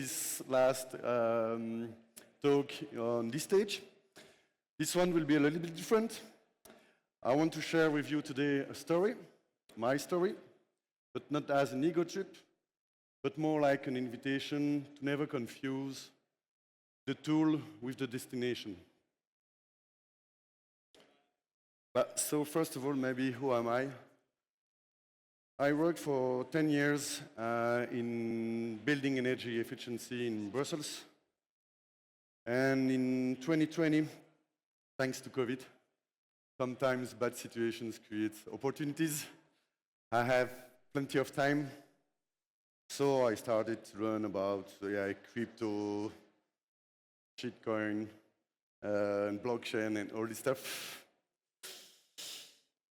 this last talk on this stage. This one will be a little bit different. I want to share with you today a story, my story, but not as an ego trip, but more like an invitation to never confuse the tool with the destination. So first of all, maybe who am I? I worked for 10 years in building energy efficiency in Brussels. And in 2020, thanks to COVID, sometimes bad situations create opportunities. I have plenty of time, so I started to learn about crypto, shitcoin, and blockchain and all this stuff.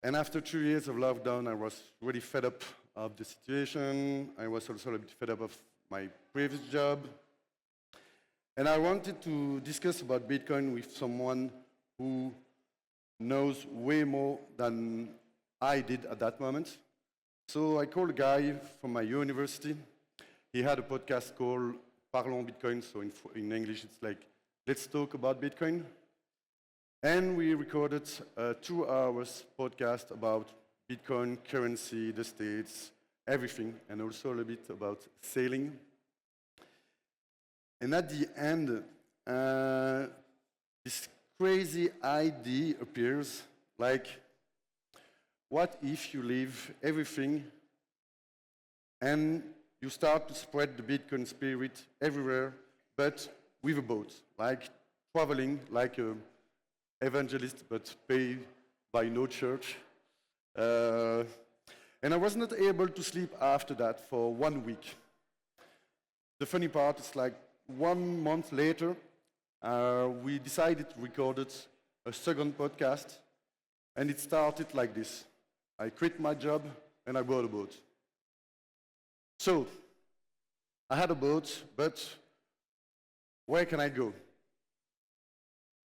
And after 2 years of lockdown, I was really fed up of the situation. I was also a bit fed up of my previous job. And I wanted to discuss about Bitcoin with someone who knows way more than I did at that moment. So I called a guy from my university. He had a podcast called Parlons Bitcoin, so in English it's like, let's talk about Bitcoin. And we recorded a 2 hours podcast about Bitcoin, currency, the States, everything, and also a little bit about sailing. And at the end, this crazy idea appears, like, what if you leave everything and you start to spread the Bitcoin spirit everywhere, but with a boat, like traveling, like a evangelist, but paid by no church. And I was not able to sleep after that for 1 week. The funny part is like 1 month later, we decided to record a second podcast, and it started like this. I quit my job and I bought a boat. So, I had a boat, but where can I go?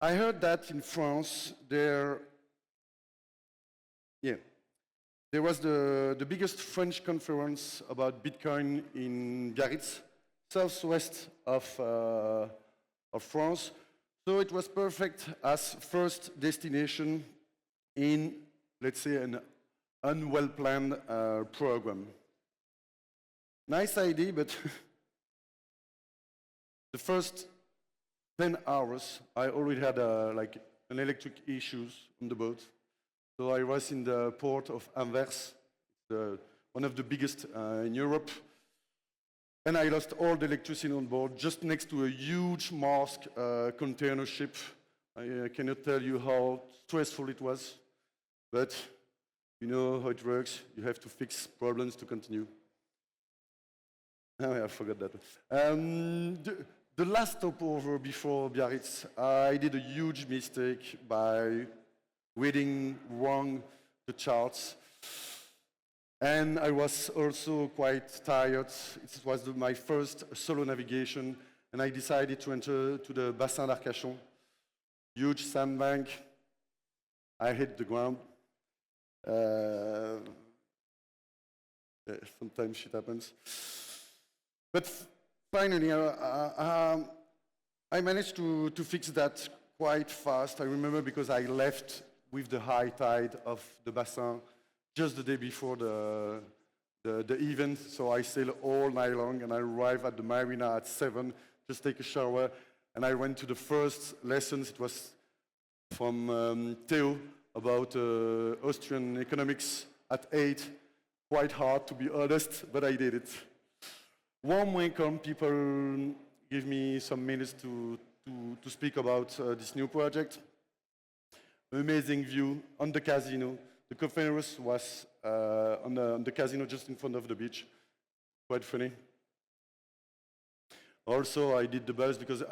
I heard that in France, there was the biggest French conference about Bitcoin in Biarritz, southwest of France. So it was perfect as first destination in, let's say, an unwell-planned program. Nice idea, but the first 10 hours, I already had an electric issues on the boat. So I was in the port of Anvers, one of the biggest in Europe. And I lost all the electricity on board, just next to a huge Maersk container ship. I cannot tell you how stressful it was, but you know how it works. You have to fix problems to continue. Oh, yeah, I forgot that. The last stopover before Biarritz, I did a huge mistake by reading wrong the charts. And I was also quite tired. It was my first solo navigation, and I decided to enter to the Bassin d'Arcachon. Huge sandbank. I hit the ground. Sometimes shit happens. But finally, I managed to fix that quite fast. I remember because I left with the high tide of the Bassin just the day before the event. So I sailed all night long, and I arrived at the marina at 7, just take a shower, and I went to the first lessons. It was from Theo about Austrian economics at 8. Quite hard, to be honest, but I did it. Warm welcome. People give me some minutes to speak about this new project. Amazing view on the casino. The conference was on the casino just in front of the beach. Quite funny. Also, I did the buzz because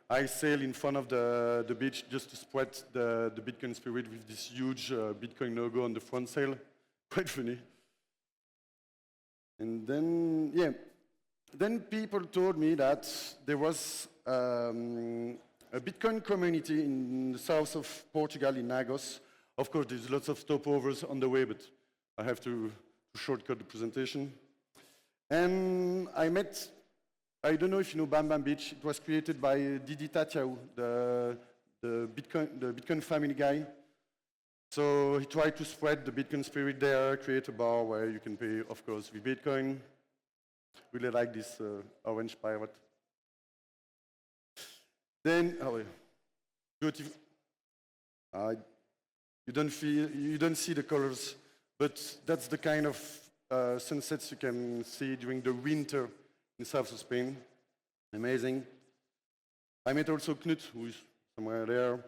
I sail in front of the beach just to spread the Bitcoin spirit with this huge Bitcoin logo on the front sail. Quite funny. And then, then people told me that there was a Bitcoin community in the south of Portugal, in Agos. Of course, there's lots of stopovers on the way, but I have to shortcut the presentation. And I met I don't know if you know Bam Bam Beach. It was created by Didi Tatiaou, the Bitcoin family guy. So he tried to spread the Bitcoin spirit there, create a bar where you can pay, of course, with Bitcoin. Really like this orange pirate. Then, oh yeah, beautiful. You don't see the colors, but that's the kind of sunsets you can see during the winter in south of Spain. Amazing. I met also Knut, who is somewhere there.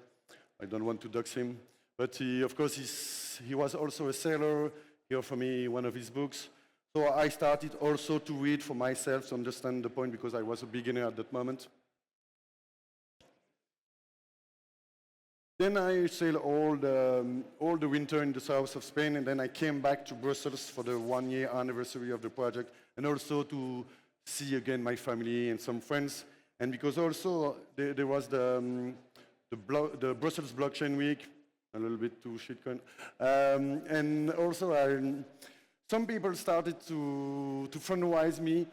I don't want to dox him, but of course, he was also a sailor. He offered me one of his books. So I started also to read for myself to understand the point because I was a beginner at that moment. Then I sailed all the winter in the south of Spain, and then I came back to Brussels for the 1-year anniversary of the project, and also to see again my family and some friends. And because also there was the Brussels Blockchain Week, a little bit too shitcoin, and also some people started to fundraise me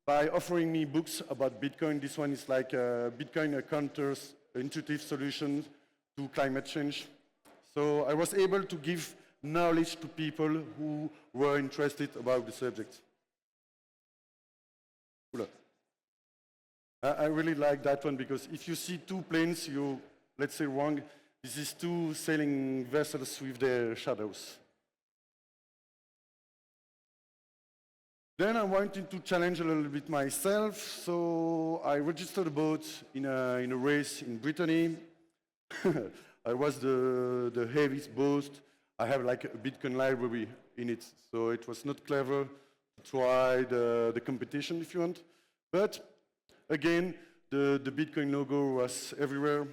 by offering me books about Bitcoin. This one is like Bitcoin a counterintuitive solution to climate change. So I was able to give knowledge to people who were interested about the subject. I really like that one because if you see two planes, let's say wrong, this is two sailing vessels with their shadows. Then I wanted to challenge a little bit myself, so I registered a boat in a race in Brittany. I was the heaviest boat. I have like a Bitcoin library in it, so it was not clever to try the competition if you want. But again, the Bitcoin logo was everywhere.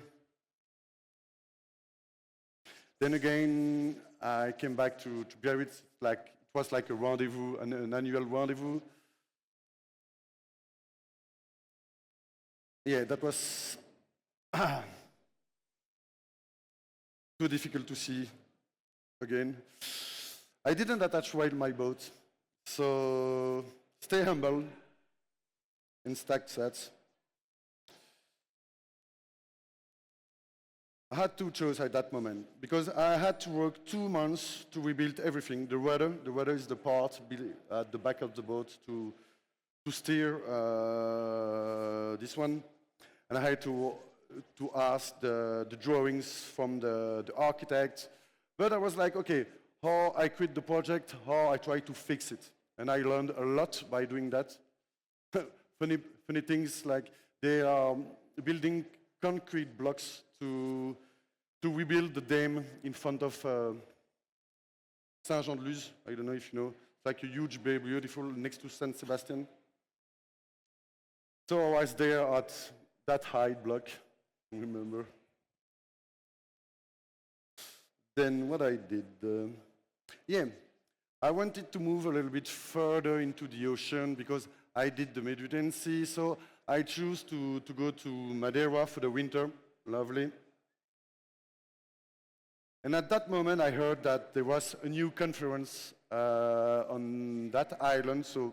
Then again, I came back to Biarritz. It was like a rendezvous, an annual rendezvous. Yeah, that was too difficult to see again. I didn't attach well my boat, so stay humble and stack sats. I had two choices at that moment because I had to work 2 months to rebuild everything. The rudder is the part at the back of the boat to steer this one, and I had to ask the drawings from the architect. But I was like, okay, how I quit the project, how I try to fix it, and I learned a lot by doing that. funny things like they are building concrete blocks to rebuild the dam in front of Saint-Jean-de-Luz. I don't know if you know. It's like a huge, very beautiful next to Saint Sebastian. So I was there at that height block, remember. Then what I did, I wanted to move a little bit further into the ocean because I did the Mediterranean Sea, so I chose to go to Madeira for the winter. Lovely. And at that moment, I heard that there was a new conference on that island, so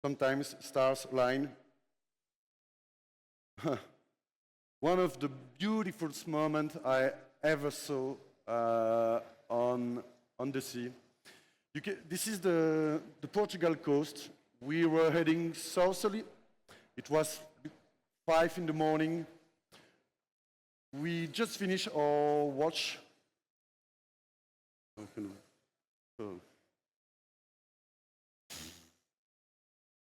sometimes stars align. One of the beautiful moments I ever saw on the sea. This is the Portugal coast. We were heading southerly. It was 5 in the morning. We just finished our watch.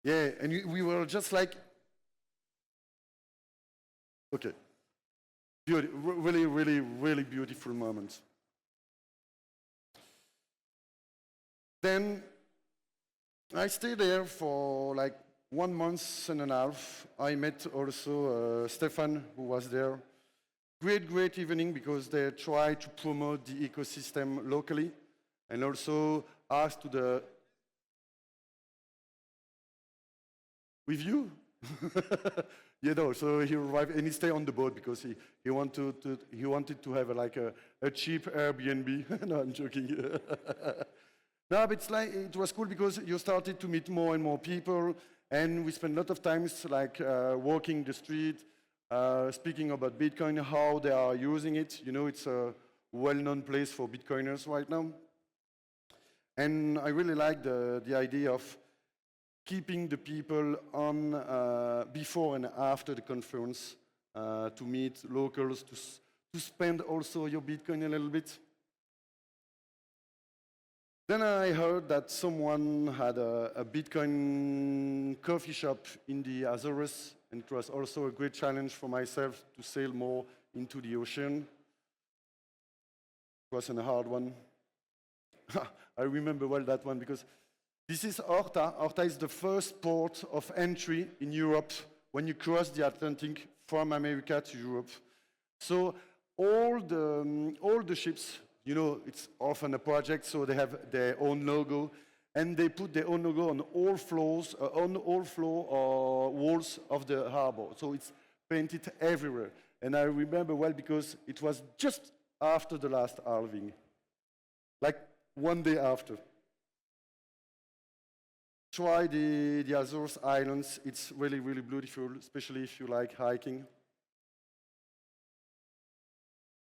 Yeah, and we were just like, okay. Really, really, really beautiful moment. Then I stayed there for like 1 month and a half. I met also Stefan, who was there. Great evening because they try to promote the ecosystem locally and also ask to the... With you? You know, so he arrived and he stayed on the boat because he wanted to have a cheap Airbnb. No, I'm joking. No, but it was cool because you started to meet more and more people, And we spend a lot of times like walking the street, speaking about Bitcoin, how they are using it. You know, it's a well-known place for Bitcoiners right now. And I really like the idea of keeping the people on before and after the conference to meet locals, to spend also your Bitcoin a little bit. Then I heard that someone had a Bitcoin coffee shop in the Azores, and it was also a great challenge for myself to sail more into the ocean. It wasn't a hard one. I remember well that one because this is Horta. Horta is the first port of entry in Europe when you cross the Atlantic from America to Europe. So all the ships, you know, it's often a project, so they have their own logo, and they put their own logo on all floors, on all floor or walls of the harbor. So it's painted everywhere. And I remember well because it was just after the last halving, like one day after. Try the Azores Islands. It's really, really beautiful, especially if you like hiking.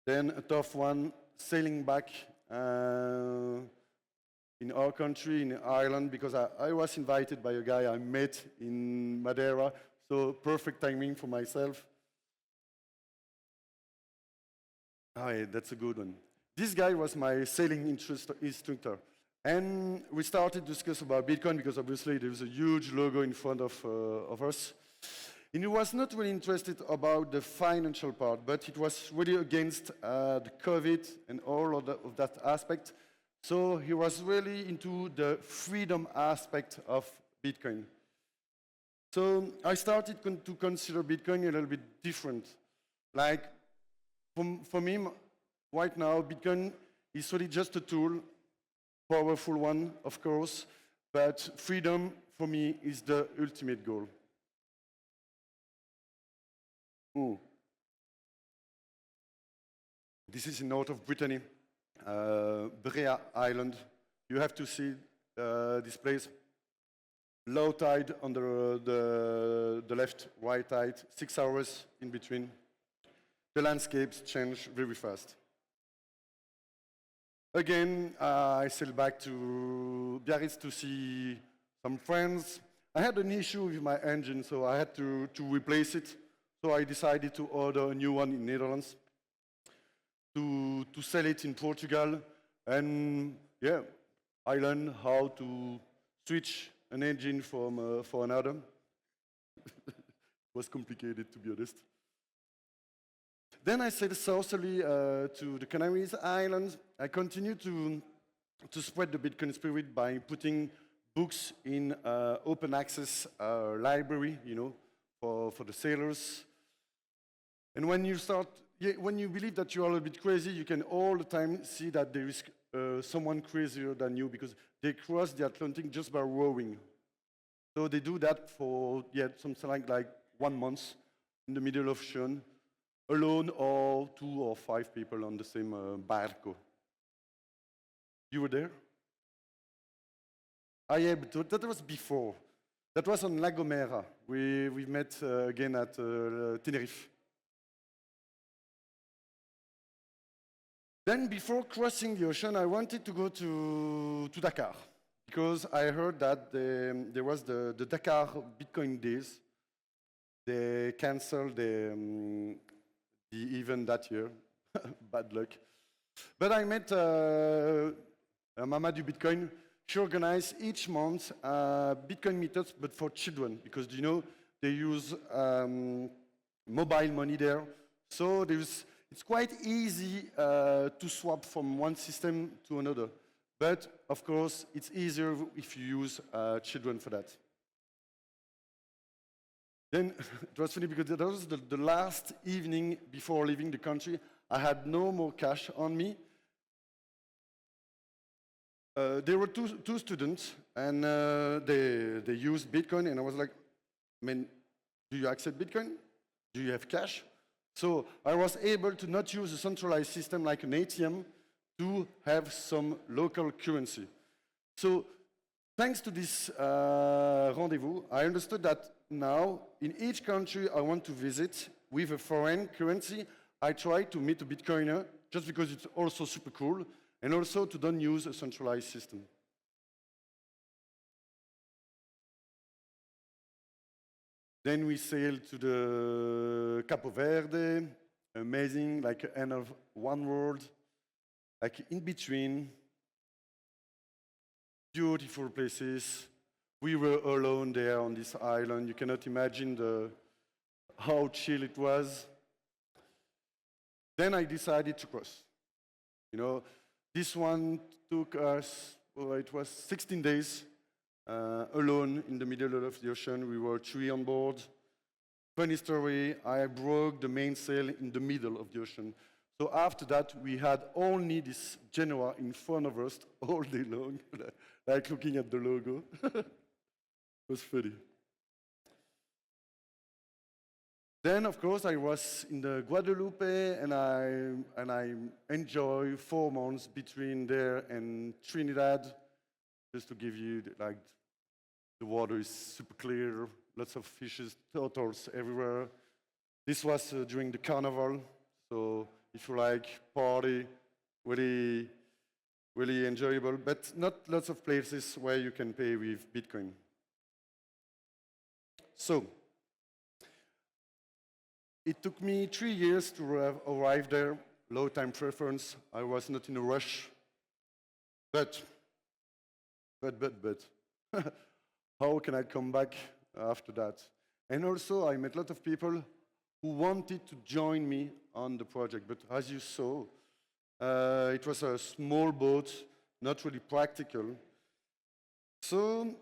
Then a tough one, sailing back in our country, in Ireland, because I was invited by a guy I met in Madeira, so perfect timing for myself. Oh, yeah, that's a good one. This guy was my sailing instructor. And we started to discuss about Bitcoin because obviously there was a huge logo in front of us. And he was not really interested about the financial part, but it was really against the COVID and all of that aspect. So he was really into the freedom aspect of Bitcoin. So I started to consider Bitcoin a little bit different. Like, for me, right now, Bitcoin is really just a tool, powerful one, of course, but freedom, for me, is the ultimate goal. This is in north of Brittany, Brea Island. You have to see this place. Low tide on the left, right tide, 6 hours in between. The landscapes change very fast. Again, I sailed back to Biarritz to see some friends. I had an issue with my engine, so I had to replace it. So I decided to order a new one in Netherlands, to sell it in Portugal. And yeah, I learned how to switch an engine from for another. It was complicated, to be honest. Then I sailed southerly to the Canary Islands. I continued to spread the Bitcoin spirit by putting books in open access library, you know, for the sailors. And when you believe that you are a little bit crazy, you can all the time see that there is someone crazier than you because they cross the Atlantic just by rowing. So they do that for something like 1 month in the middle of ocean, alone or 2 or 5 people on the same barco. You were there? Ah, yeah, but that was before. That was on La Gomera. We met again at Tenerife. Then before crossing the ocean, I wanted to go to Dakar because I heard that there was the Dakar Bitcoin Days. They canceled the event that year. Bad luck. But I met Mama du Bitcoin. She organized each month Bitcoin meetups, but for children, because you know they use mobile money there. So it's quite easy to swap from one system to another. But of course, it's easier if you use children for that. Then it was funny because that was the last evening before leaving the country. I had no more cash on me. There were two students, and they used Bitcoin, and I was like, man, do you accept Bitcoin? Do you have cash? So I was able to not use a centralized system like an ATM to have some local currency. So Thanks to this rendezvous, I understood that now, in each country I want to visit with a foreign currency, I try to meet a Bitcoiner just because it's also super cool, and also to don't use a centralized system. Then we sailed to the Capo Verde, amazing, like end of one world, like in between, beautiful places. We were alone there on this island. You cannot imagine how chill it was. Then I decided to cross. You know, this one took us, well, it was 16 days alone in the middle of the ocean. We were 3 on board. Funny story, I broke the mainsail in the middle of the ocean. So after that, we had only this Genoa in front of us all day long, like looking at the logo. It was funny. Then, of course, I was in the Guadeloupe, and I enjoyed 4 months between there and Trinidad, just to give you, like, the water is super clear, lots of fishes, turtles everywhere. This was during the carnival, so if you like party, really, really enjoyable, but not lots of places where you can pay with Bitcoin. So, it took me 3 years to arrive there, low time preference. I was not in a rush, but, how can I come back after that? And also, I met a lot of people who wanted to join me on the project, but as you saw, it was a small boat, not really practical. So,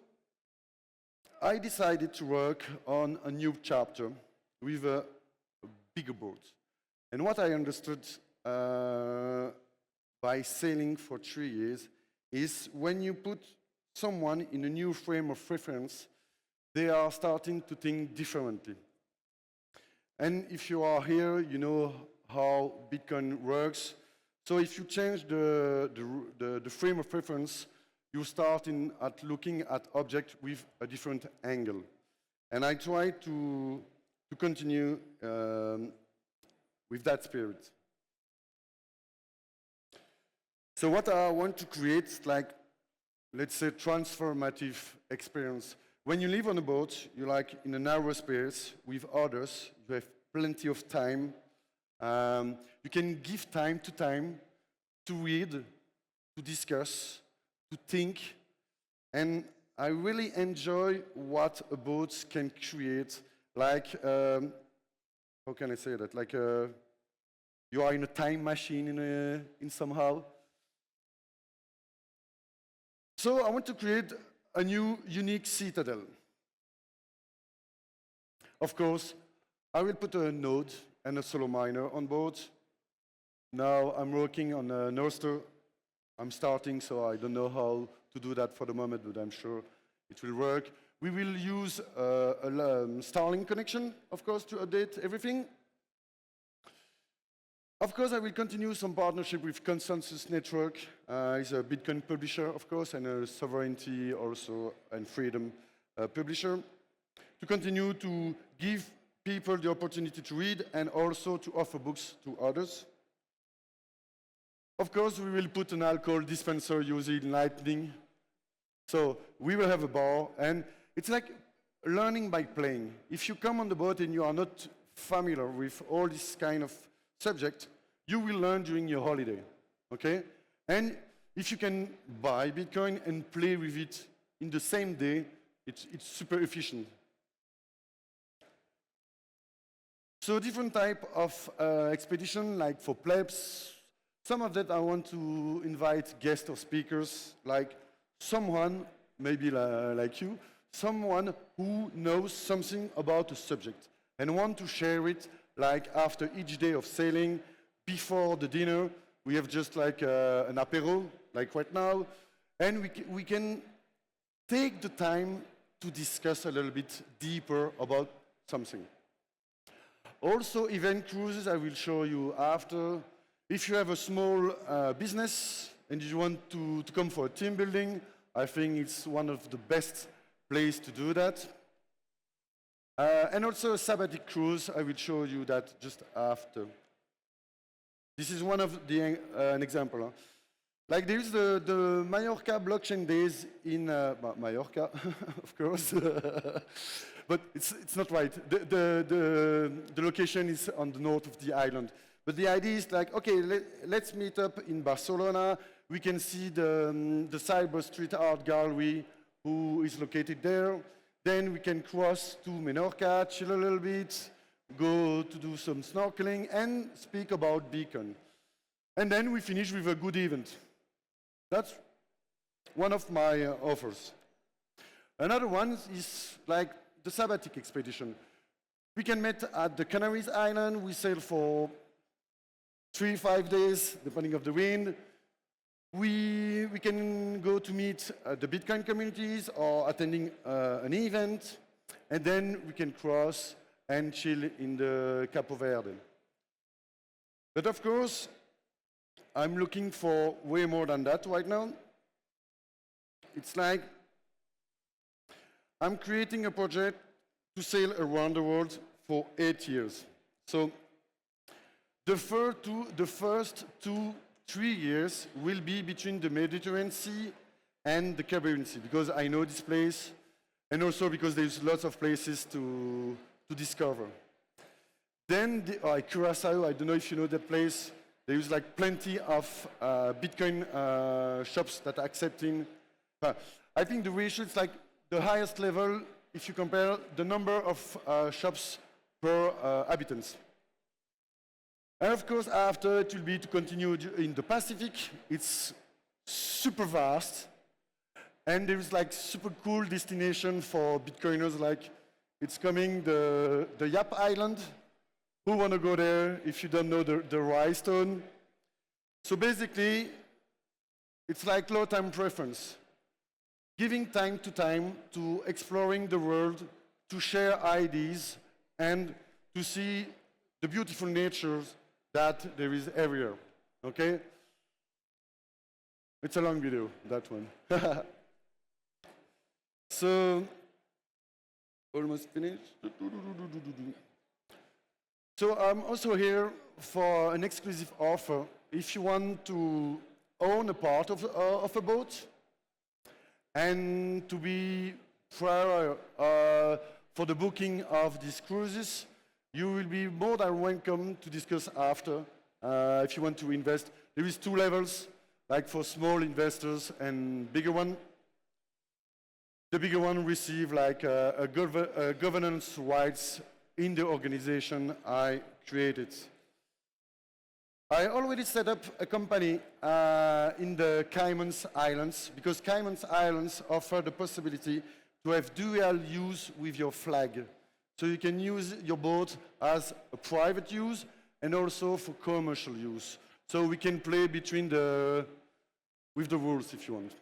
I decided to work on a new chapter with a bigger boat. And what I understood by sailing for 3 years is when you put someone in a new frame of reference, they are starting to think differently. And if you are here, you know how Bitcoin works. So if you change the frame of reference, you start at looking at objects with a different angle. And I try to continue with that spirit. So what I want to create is like, let's say, transformative experience. When you live on a boat, you're like in a narrow space with others, you have plenty of time. You can give time to read, to discuss, to think, and I really enjoy what a boat can create. Like, how can I say that? Like, you are in a time machine in somehow. So I want to create a new, unique citadel. Of course, I will put a node and a solo miner on board. Now I'm working on an Oyster. I'm starting, so I don't know how to do that for the moment, but I'm sure it will work. We will use a Starlink connection, of course, to update everything. Of course, I will continue some partnership with Consensus Network. It's a Bitcoin publisher, of course, and a sovereignty also and freedom publisher. To continue to give people the opportunity to read and also to offer books to others. Of course, we will put an alcohol dispenser using Lightning. So we will have a bar, and it's like learning by playing. If you come on the boat and you are not familiar with all this kind of subject, you will learn during your holiday, okay? And if you can buy Bitcoin and play with it in the same day, it's super efficient. So different type of expedition, like for plebs. Some of that I want to invite guest or speakers, like someone, maybe like you, someone who knows something about a subject and want to share it, like after each day of sailing, before the dinner, we have just like an apéro, like right now, and we can take the time to discuss a little bit deeper about something. Also, event cruises, I will show you after. If you have a small business and you want to come for a team building, I think it's one of the best places to do that. And also a sabbatic cruise, I will show you that just after. This is one of the, an example. Huh? Like there is the Mallorca blockchain days in Mallorca, of course, but it's not right. The location is on the north of the island. But the idea is like, okay, let's meet up in Barcelona. We can see the Cyber Street Art Gallery, who is located there. Then we can cross to Menorca, chill a little bit, go to do some snorkeling, and speak about Bitcoin. And then we finish with a good event. That's one of my offers. Another one is like the sabbatic expedition. We can meet at the Canaries Island. We sail for 3-5 days, depending on the wind. We can go to meet the Bitcoin communities or attending an event. And then we can cross and chill in the Capo Verde. But of course, I'm looking for way more than that right now. It's like I'm creating a project to sail around the world for 8 years. So the first 2-3 years will be between the Mediterranean Sea and the Caribbean Sea, because I know this place, and also because there's lots of places to discover. Then Curaçao, I don't know if you know that place. There is like plenty of Bitcoin shops that are accepting. I think the ratio is like the highest level if you compare the number of shops per inhabitants. And of course, after it will be to continue in the Pacific. It's super vast. And there is like super cool destination for Bitcoiners, like it's coming the Yap Island. Who want to go there if you don't know the Rhinestone? So basically, it's like low time preference. Giving time to exploring the world, to share ideas, and to see the beautiful natures that there is everywhere, okay? It's a long video, that one. So, almost finished. So I'm also here for an exclusive offer. If you want to own a part of a boat and to be prior for the booking of these cruises, you will be more than welcome to discuss after if you want to invest. There is 2 levels, like for small investors and bigger one. The bigger one receive like a governance rights in the organization I created. I already set up a company in the Cayman Islands, because Cayman Islands offer the possibility to have dual use with your flag. So you can use your boat as a private use and also for commercial use. So we can play with the rules if you want.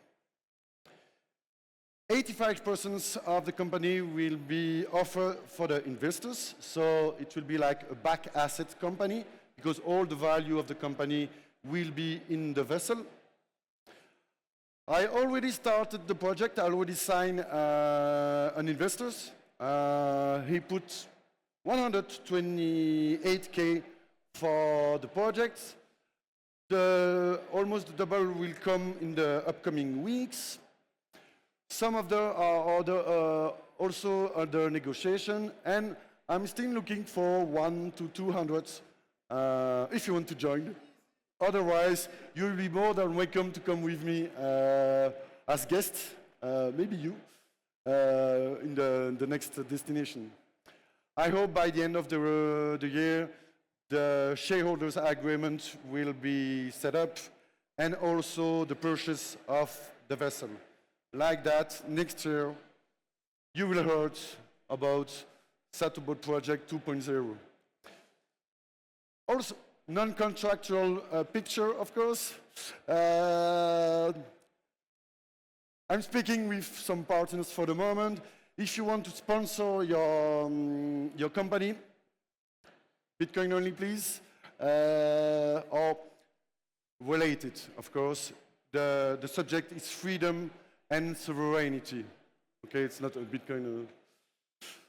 85% of the company will be offered for the investors, so it will be like a back asset company, because all the value of the company will be in the vessel. I already started the project. I already signed an investor. He put 128K for the project. Almost double will come in the upcoming weeks. Some of them are also under negotiation, and I'm still looking for 100 to 200 if you want to join. Otherwise, you'll be more than welcome to come with me as guests, maybe you, in the next destination. I hope by the end of the year, the shareholders' agreement will be set up, and also the purchase of the vessel. Like that, next year, you will hear about Satubot Project 2.0. Also, non-contractual picture, of course. I'm speaking with some partners for the moment. If you want to sponsor your company, Bitcoin only, please, or related, of course. The subject is freedom and sovereignty. Okay, it's not a Bitcoin.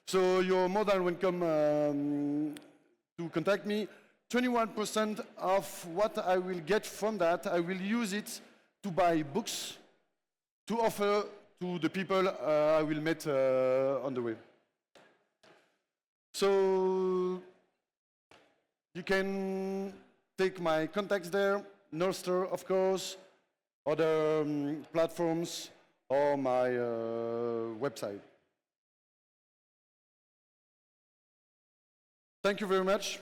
So you're more than welcome to contact me. 21% of what I will get from that, I will use it to buy books to offer to the people I will meet on the way. So you can take my contacts there, Northster, of course, other platforms, or my website. Thank you very much.